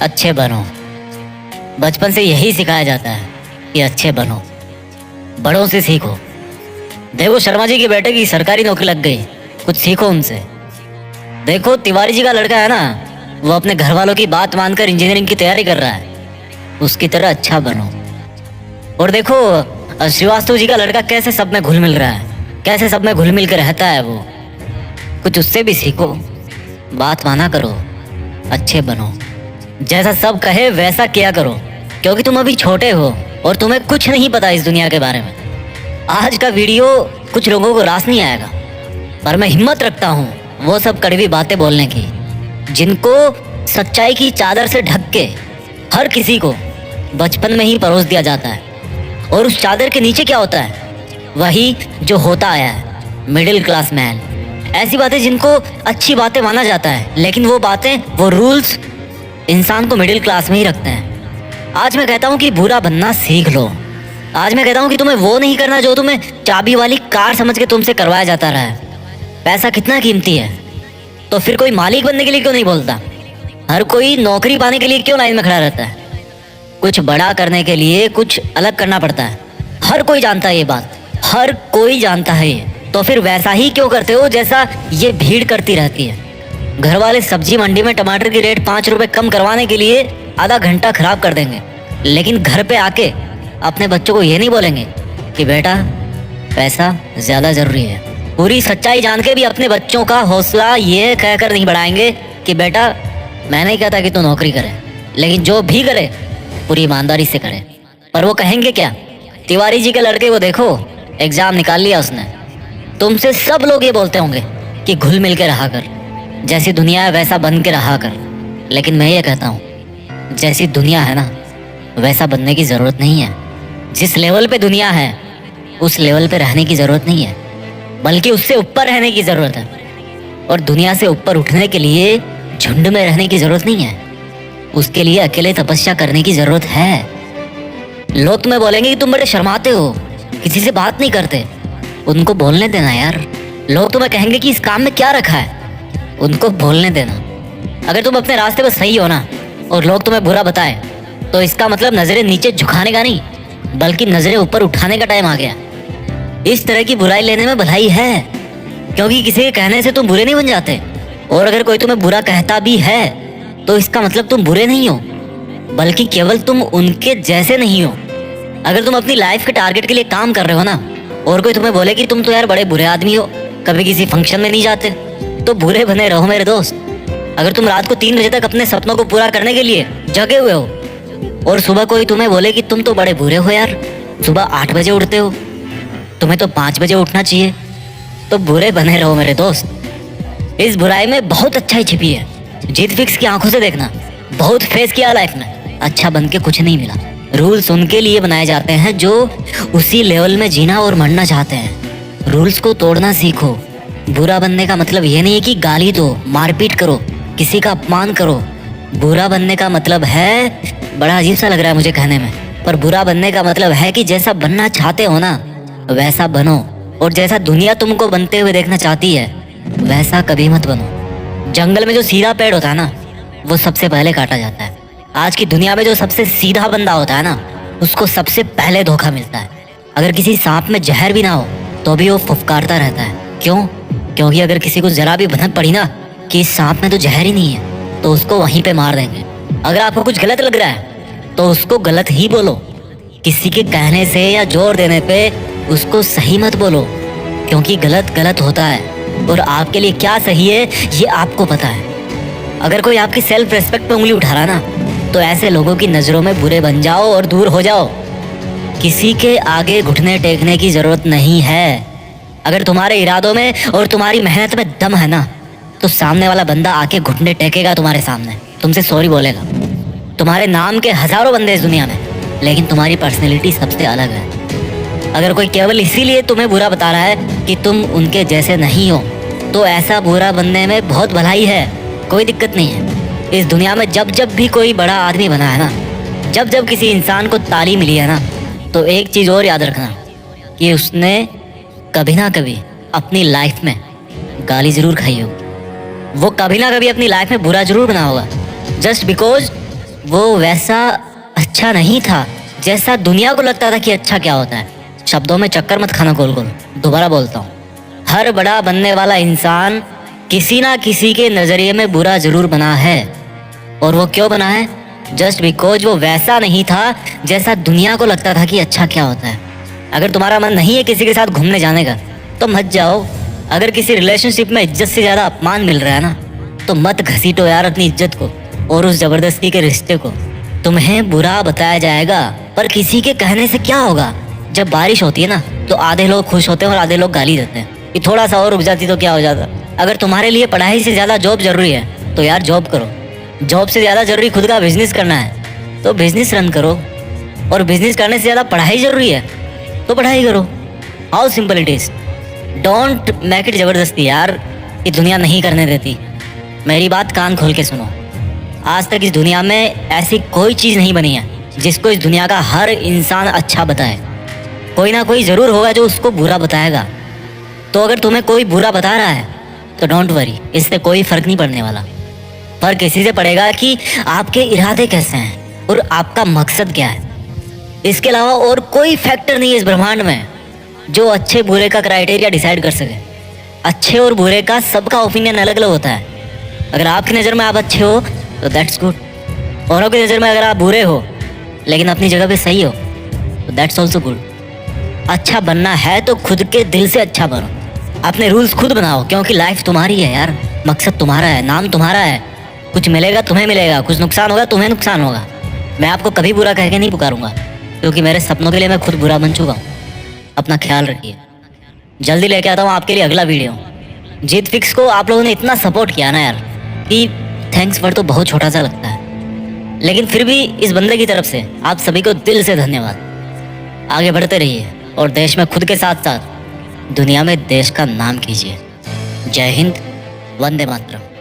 अच्छे बनो। बचपन से यही सिखाया जाता है कि अच्छे बनो, बड़ों से सीखो। देखो शर्मा जी के बेटे की सरकारी नौकरी लग गई, कुछ सीखो उनसे। देखो तिवारी जी का लड़का है ना, वो अपने घर वालों की बात मानकर इंजीनियरिंग की तैयारी कर रहा है, उसकी तरह अच्छा बनो। और देखो श्रीवास्तव जी का लड़का कैसे सब में घुल मिल रहा है, कैसे सब में घुल मिल कर रहता है, वो कुछ उससे भी सीखो। बात माना करो, अच्छे बनो, जैसा सब कहे वैसा किया करो, क्योंकि तुम अभी छोटे हो और तुम्हें कुछ नहीं पता इस दुनिया के बारे में। आज का वीडियो कुछ लोगों को रास नहीं आएगा, पर मैं हिम्मत रखता हूँ वो सब कड़वी बातें बोलने की, जिनको सच्चाई की चादर से ढक के हर किसी को बचपन में ही परोस दिया जाता है। और उस चादर के नीचे क्या होता है? वही जो होता आया है, मिडिल क्लास मैन। ऐसी बातें जिनको अच्छी बातें माना जाता है, लेकिन वो बातें, वो रूल्स इंसान को मिडिल क्लास में ही रखते हैं। आज मैं कहता हूँ कि बुरा बनना सीख लो। आज मैं कहता हूँ कि तुम्हें वो नहीं करना जो तुम्हें चाबी वाली कार समझ के तुमसे करवाया जाता रहा है। पैसा कितना कीमती है, तो फिर कोई मालिक बनने के लिए क्यों नहीं बोलता? हर कोई नौकरी पाने के लिए क्यों लाइन में खड़ा रहता है? कुछ बड़ा करने के लिए कुछ अलग करना पड़ता है। हर कोई जानता है ये बात, हर कोई जानता है ये। तो फिर वैसा ही क्यों करते हो जैसा ये भीड़ करती रहती है? घर वाले सब्जी मंडी में टमाटर की रेट 5 रुपए कम करवाने के लिए आधा घंटा खराब कर देंगे, लेकिन घर पे आके अपने बच्चों को ये नहीं बोलेंगे कि बेटा पैसा ज्यादा जरूरी है। पूरी सच्चाई जान के भी अपने बच्चों का हौसला ये कहकर नहीं बढ़ाएंगे कि बेटा मैं नहीं कहता कि तू नौकरी करे, लेकिन जो भी करे पूरी ईमानदारी से करे। पर वो कहेंगे क्या? तिवारी जी के लड़के को देखो, एग्जाम निकाल लिया उसने। तुमसे सब लोग ये बोलते होंगे कि घुल मिल के रहा कर, जैसी दुनिया है वैसा बन के रहा कर। लेकिन मैं ये कहता हूँ जैसी दुनिया है ना, वैसा बनने की जरूरत नहीं है। जिस लेवल पे दुनिया है उस लेवल पे रहने की जरूरत नहीं है, बल्कि उससे ऊपर रहने की जरूरत है। और दुनिया से ऊपर उठने के लिए झुंड में रहने की जरूरत नहीं है, उसके लिए अकेले तपस्या करने की जरूरत है। लोग तुम्हें बोलेंगे कि तुम बड़े शर्माते हो, किसी से बात नहीं करते। उनको बोलने देना यार। लोग तुम्हें कहेंगे कि इस काम में क्या रखा है, उनको बोलने देना। अगर तुम अपने रास्ते पर सही हो ना और लोग तुम्हें बुरा बताए, तो इसका मतलब नजरें नीचे झुकाने का नहीं, बल्कि नजरें ऊपर उठाने का टाइम आ गया। इस तरह की बुराई लेने में भलाई है, क्योंकि किसी के कहने से तुम बुरे नहीं बन जाते। और अगर कोई तुम्हें बुरा कहता भी है तो इसका मतलब तुम बुरे नहीं हो, बल्कि केवल तुम उनके जैसे नहीं हो। अगर तुम अपनी लाइफ के टारगेट के लिए काम कर रहे हो ना, और कोई तुम्हें बोले कि तुम तो यार बड़े बुरे आदमी हो, कभी किसी फंक्शन में नहीं जाते, तो बुरे बने रहो मेरे दोस्त। अगर तुम रात को 3 बजे तक अपने सपनों को पूरा करने के लिए जगे हुए हो, और सुबह कोई तुम्हें बोले कि तुम तो बड़े बुरे हो यार, सुबह 8 बजे उठते हो, तुम्हें तो 5 बजे उठना चाहिए, तो बुरे बने रहो मेरे दोस्त। इस बुराई में बहुत अच्छाई छिपी है। जीत फिक्स की आंखों से देखना, बहुत फेस किया लाइफ में, अच्छा बन के कुछ नहीं मिला। रूल्स उनके लिए बनाए जाते हैं जो उसी लेवल में जीना और मरना चाहते हैं। रूल्स को तोड़ना सीखो। बुरा बनने का मतलब ये नहीं है कि गाली दो, मारपीट करो, किसी का अपमान करो। बुरा बनने का मतलब है, बड़ा अजीब सा लग रहा है मुझे कहने में, पर बुरा बनने का मतलब है कि जैसा बनना चाहते हो ना वैसा बनो, और जैसा दुनिया तुमको बनते हुए देखना चाहती है वैसा कभी मत बनो। जंगल में जो सीधा पेड़ होता है ना, वो सबसे पहले काटा जाता है। आज की दुनिया में जो सबसे सीधा बंदा होता है ना, उसको सबसे पहले धोखा मिलता है। अगर किसी सांप में जहर भी ना हो तो भी वो फुफकारता रहता है। क्यों? क्योंकि अगर किसी को जरा भी भनक पड़ी ना कि इस सांप में तो जहर ही नहीं है, तो उसको वहीं पे मार देंगे। अगर आपको कुछ गलत लग रहा है तो उसको गलत ही बोलो। किसी के कहने से या जोर देने पे उसको सही मत बोलो, क्योंकि गलत गलत होता है और आपके लिए क्या सही है ये आपको पता है। अगर कोई आपकी सेल्फ रेस्पेक्ट पे उंगली उठा रहा ना, तो ऐसे लोगों की नजरों में बुरे बन जाओ और दूर हो जाओ। किसी के आगे घुटने टेकने की जरूरत नहीं है। अगर तुम्हारे इरादों में और तुम्हारी मेहनत में दम है ना, तो सामने वाला बंदा आके घुटने टेकेगा तुम्हारे सामने, तुमसे सॉरी बोलेगा। तुम्हारे नाम के हजारों बंदे इस दुनिया में, लेकिन तुम्हारी पर्सनैलिटी सबसे अलग है। अगर कोई केवल इसीलिए तुम्हें बुरा बता रहा है कि तुम उनके जैसे नहीं हो, तो ऐसा बुरा बनने में बहुत भलाई है, कोई दिक्कत नहीं है। इस दुनिया में जब जब भी कोई बड़ा आदमी बना है ना, जब जब किसी इंसान को तालीम मिली है ना, तो एक चीज़ और याद रखना कि उसने कभी ना कभी अपनी लाइफ में गाली ज़रूर खाई होगी। वो कभी ना कभी अपनी लाइफ में बुरा ज़रूर बना होगा, जस्ट बिकॉज वो वैसा अच्छा नहीं था जैसा दुनिया को लगता था कि अच्छा क्या होता है। शब्दों में चक्कर मत खाना गोल गोल। दोबारा बोलता हूँ, हर बड़ा बनने वाला इंसान किसी ना किसी के नजरिए में बुरा जरूर बना है। और वो क्यों बना है? जस्ट बिकॉज वो वैसा नहीं था जैसा दुनिया को लगता था कि अच्छा क्या होता है। अगर तुम्हारा मन नहीं है किसी के साथ घूमने जाने का तो मत जाओ। अगर किसी रिलेशनशिप में इज्जत से ज्यादा अपमान मिल रहा है ना तो मत घसीटो यार अपनी इज्जत को और उस जबरदस्ती के रिश्ते को। तुम्हें बुरा बताया जाएगा पर किसी के कहने से क्या होगा। जब बारिश होती है ना तो आधे लोग खुश होते हैं और आधे लोग गाली देते हैं कि थोड़ा सा और रुक जाती तो क्या हो जाता। अगर तुम्हारे लिए पढ़ाई से ज्यादा जॉब जरूरी है तो यार जॉब करो। जॉब से ज्यादा जरूरी खुद का बिजनेस करना है तो बिजनेस रन करो। और बिजनेस करने से ज्यादा पढ़ाई जरूरी है तो पढ़ाई करो। How simple it is. Don't make it जबरदस्ती यार, ये दुनिया नहीं करने देती। मेरी बात कान खोल के सुनो। आज तक इस दुनिया में ऐसी कोई चीज़ नहीं बनी है जिसको इस दुनिया का हर इंसान अच्छा बताए। कोई ना कोई ज़रूर होगा जो उसको बुरा बताएगा। तो अगर तुम्हें कोई बुरा बता रहा है तो डोंट वरी, इससे कोई फ़र्क नहीं पड़ने वाला। फर्क इसी से पड़ेगा कि आपके इरादे कैसे हैं और आपका मकसद क्या है। इसके अलावा और कोई फैक्टर नहीं है इस ब्रह्मांड में जो अच्छे बुरे का क्राइटेरिया डिसाइड कर सके। अच्छे और बुरे का सबका ओपिनियन अलग अलग होता है। अगर आपकी नज़र में आप अच्छे हो तो दैट्स गुड। औरों की नज़र में अगर आप बुरे हो लेकिन अपनी जगह पे सही हो तो दैट्स ऑल्सो गुड। अच्छा बनना है तो खुद के दिल से अच्छा बनो। अपने रूल्स खुद बनाओ क्योंकि लाइफ तुम्हारी है यार। मकसद तुम्हारा है, नाम तुम्हारा है। कुछ मिलेगा तुम्हें मिलेगा, कुछ नुकसान होगा तुम्हें नुकसान होगा। मैं आपको कभी बुरा कह के नहीं पुकारूंगा क्योंकि मेरे सपनों के लिए मैं खुद बुरा बन चुका हूँ। अपना ख्याल रखिए। जल्दी लेके आता हूँ आपके लिए अगला वीडियो। जीत फिक्स को आप लोगों ने इतना सपोर्ट किया ना यार कि थैंक्स वर्ड तो बहुत छोटा सा लगता है, लेकिन फिर भी इस बंदे की तरफ से आप सभी को दिल से धन्यवाद। आगे बढ़ते रहिए और देश में खुद के साथ साथ दुनिया में देश का नाम कीजिए। जय हिंद, वंदे मातरम।